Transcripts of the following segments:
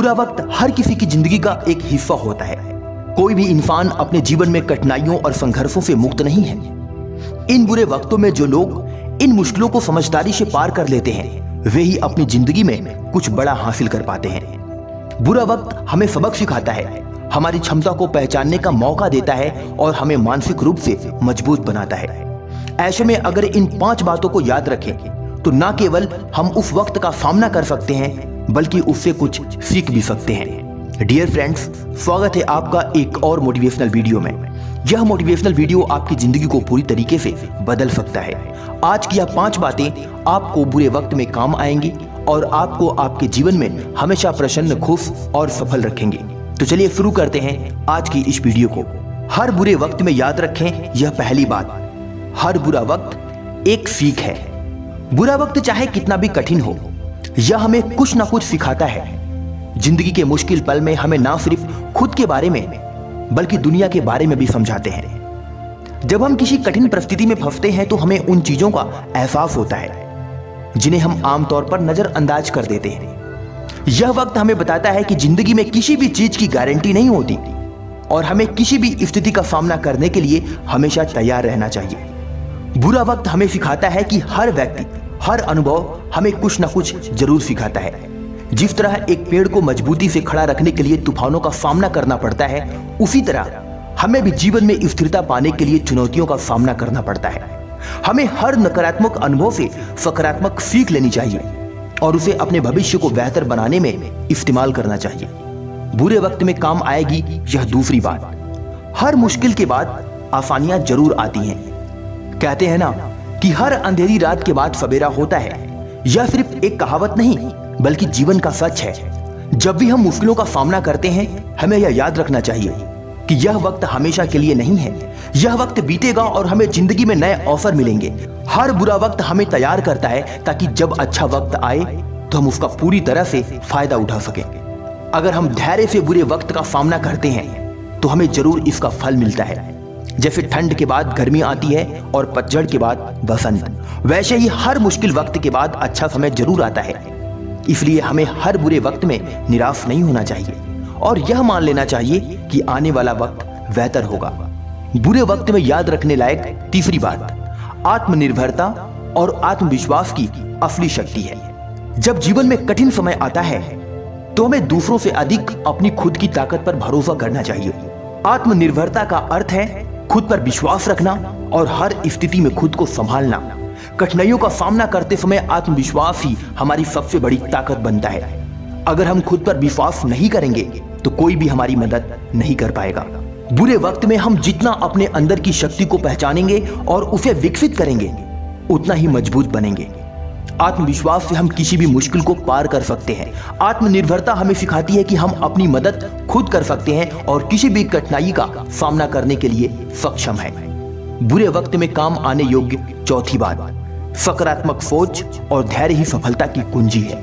बुरा वक्त हर किसी की जिंदगी का एक हिस्सा होता है। कोई भी इंसान अपने जीवन में कठिनाइयों और संघर्षों से मुक्त नहीं है। इन बुरे वक्तों में जो लोग इन मुश्किलों को समझदारी से पार कर लेते हैं, वे ही अपनी जिंदगी में कुछ बड़ा हासिल कर पाते हैं। बुरा वक्त हमें सबक सिखाता है, हमारी क्षमता को पहचानने का मौका देता है और हमें मानसिक रूप से मजबूत बनाता है। ऐसे में अगर इन 5 बातों को याद रखें तो न केवल हम उस वक्त का सामना कर सकते हैं, बल्कि उससे कुछ सीख भी सकते हैं। डियर फ्रेंड्स, स्वागत है आपका एक और मोटिवेशनल वीडियो में। यह मोटिवेशनल वीडियो आपकी जिंदगी को पूरी तरीके से बदल सकता है। आज की यह 5 बातें आपको बुरे वक्त में काम आएंगी और आपको आपके जीवन में हमेशा प्रसन्न, खुश और सफल रखेंगे। तो चलिए शुरू करते हैं आज की इस वीडियो को। हर बुरे वक्त में याद रखें यह पहली बात, हर बुरा वक्त एक सीख है। बुरा वक्त चाहे कितना भी कठिन हो, यह हमें कुछ ना कुछ सिखाता है। जिंदगी के मुश्किल पल में हमें ना सिर्फ खुद के बारे में बल्कि दुनिया के बारे में भी समझाते हैं। जब हम किसी कठिन परिस्थिति में फंसते हैं तो हमें उन चीजों का एहसास होता है जिन्हें हम आमतौर पर नजरअंदाज कर देते हैं। यह वक्त हमें बताता है कि जिंदगी में किसी भी चीज की गारंटी नहीं होती और हमें किसी भी स्थिति का सामना करने के लिए हमेशा तैयार रहना चाहिए। बुरा वक्त हमें सिखाता है कि हर व्यक्ति, हर अनुभव हमें कुछ ना कुछ जरूर सिखाता है। जिस तरह एक पेड़ को मजबूती से खड़ा रखने के लिए तूफानों का सामना करना पड़ता है, उसी तरह हमें भी जीवन में स्थिरता पाने के लिए चुनौतियों का सामना करना पड़ता है। हमें हर नकारात्मक अनुभव से सकारात्मक सीख लेनी चाहिए और उसे अपने भविष्य को बेहतर बनाने में इस्तेमाल करना चाहिए। बुरे वक्त में काम आएगी यह दूसरी बात, हर मुश्किल के बाद आसानियां जरूर आती हैं। कहते हैं ना कि हर अंधेरी रात के बाद सवेरा होता है। यह सिर्फ एक कहावत नहीं बल्कि जीवन का सच है। जब भी हम मुश्किलों का सामना करते हैं, हमें यह याद रखना चाहिए कि यह वक्त हमेशा के लिए नहीं है। यह वक्त बीतेगा और हमें जिंदगी में नए अवसर मिलेंगे। हर बुरा वक्त हमें तैयार करता है ताकि जब अच्छा वक्त आए तो हम उसका पूरी तरह से फायदा उठा सकें। अगर हम धैर्य से बुरे वक्त का सामना करते हैं तो हमें जरूर इसका फल मिलता है। जैसे ठंड के बाद गर्मी आती है और पतझड़ के बाद बसंत, वैसे ही हर मुश्किल वक्त के बाद अच्छा समय जरूर आता है। इसलिए हमें हर बुरे वक्त में निराश नहीं होना चाहिए और यह मान लेना चाहिए कि आने वाला वक्त बेहतर होगा। बुरे वक्त में याद रखने लायक तीसरी बात, आत्मनिर्भरता और आत्मविश्वास की असली शक्ति है। जब जीवन में कठिन समय आता है तो हमें दूसरों से अधिक अपनी खुद की ताकत पर भरोसा करना चाहिए। आत्मनिर्भरता का अर्थ है खुद पर विश्वास रखना और हर स्थिति में खुद को संभालना। कठिनाइयों का सामना करते समय आत्मविश्वास ही हमारी सबसे बड़ी ताकत बनता है। अगर हम खुद पर विश्वास नहीं करेंगे तो कोई भी हमारी मदद नहीं कर पाएगा। बुरे वक्त में हम जितना अपने अंदर की शक्ति को पहचानेंगे और उसे विकसित करेंगे, उतना ही मजबूत बनेंगे। आत्मविश्वास से हम किसी भी मुश्किल को पार कर सकते हैं। आत्मनिर्भरता हमें सिखाती है कि हम अपनी मदद खुद कर सकते हैं और किसी भी कठिनाई का सामना करने के लिए सक्षम हैं। बुरे वक्त में काम आने योग्य चौथी बात, सकारात्मक सोच और धैर्य ही सफलता की कुंजी है।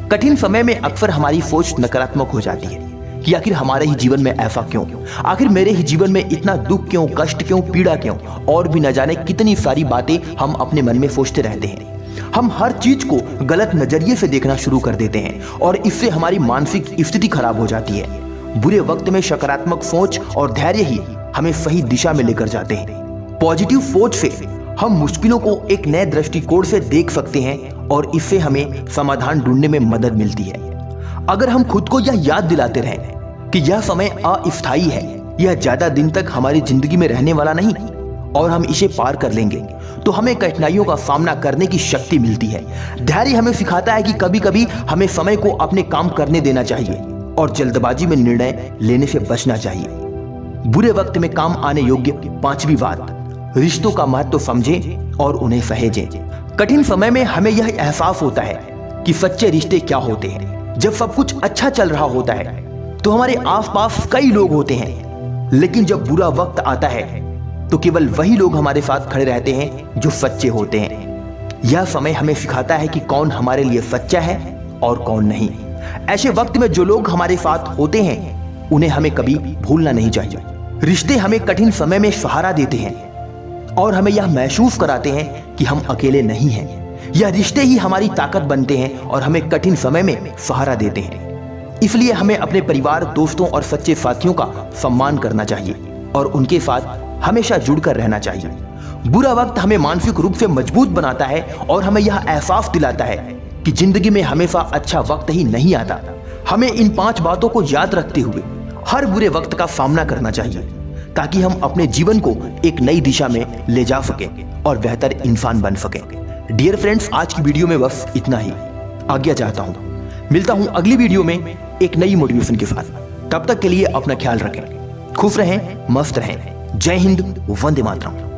कठिन समय में अक्सर हमारी सोच नकारात्मक हो जाती है कि आखिर हमारे ही जीवन में ऐसा क्यों, आखिर मेरे ही जीवन में इतना दुख क्यों, कष्ट क्यों, पीड़ा क्यों, और भी न जाने कितनी सारी बातें हम अपने मन में सोचते रहते हैं। हम हर चीज को गलत नजरिए से देखना शुरू कर देते हैं और इससे हमारी मानसिक स्थिति खराब हो जाती है। बुरे वक्त में सकारात्मक सोच और धैर्य ही हमें सही दिशा में लेकर जाते हैं। पॉजिटिव सोच से हम मुश्किलों को एक नए दृष्टिकोण से देख सकते हैं और इससे हमें समाधान ढूंढने में मदद मिलती है। अगर हम खुद को यह याद दिलाते रहें कि यह समय अस्थायी है, यह ज्यादा दिन तक हमारी जिंदगी में रहने वाला नहीं और हम इसे पार कर लेंगे, तो हमें कठिनाइयों का सामना करने की शक्ति मिलती है। धैर्य हमें सिखाता है कि कभी कभी हमें समय को अपने काम करने देना चाहिए और जल्दबाजी में निर्णय लेने से बचना चाहिए। बुरे वक्त में काम आने योग्य पांचवी बात, रिश्तों का महत्व समझें और उन्हें सहेजें। कठिन समय में हमें यह एहसास होता है कि सच्चे रिश्ते क्या होते हैं। जब सब कुछ अच्छा चल रहा होता है तो हमारे आसपास कई लोग होते हैं, लेकिन जब बुरा वक्त आता है तो केवल वही लोग हमारे साथ खड़े रहते हैं जो सच्चे होते हैं। यह समय हमें सिखाता है कि कौन हमारे लिए सच्चा है और कौन नहीं। ऐसे वक्त में जो लोग हमारे साथ होते हैं उन्हें हमें कभी भूलना नहीं चाहिए। रिश्ते हमें कठिन समय में सहारा देते हैं और हमें यह महसूस कराते हैं कि हम अकेले नहीं हैं। यह रिश्ते ही हमारी ताकत बनते हैं और हमें कठिन समय में सहारा देते हैं। इसलिए हमें अपने परिवार, दोस्तों और सच्चे साथियों का सम्मान करना चाहिए और उनके साथ हमेशा जुड़कर रहना चाहिए। बुरा वक्त हमें मानसिक रूप से मजबूत बनाता है और हमें यह एहसास दिलाता है कि जिंदगी में हमेशा अच्छा वक्त ही नहीं आता। हमें इन 5 बातों को याद रखते हुए हर बुरे वक्त का सामना करना चाहिए ताकि हम अपने जीवन को एक नई दिशा में ले जा सकें और बेहतर इंसान बन सकें। डियर फ्रेंड्स, आज की वीडियो में बस इतना ही। आज्ञा चाहता हूं, मिलता हूं अगली वीडियो में एक नई मोटिवेशन के साथ। तब तक के लिए अपना ख्याल रखें, खुश रहें, मस्त रहें। जय हिंद, वंदे मातरम।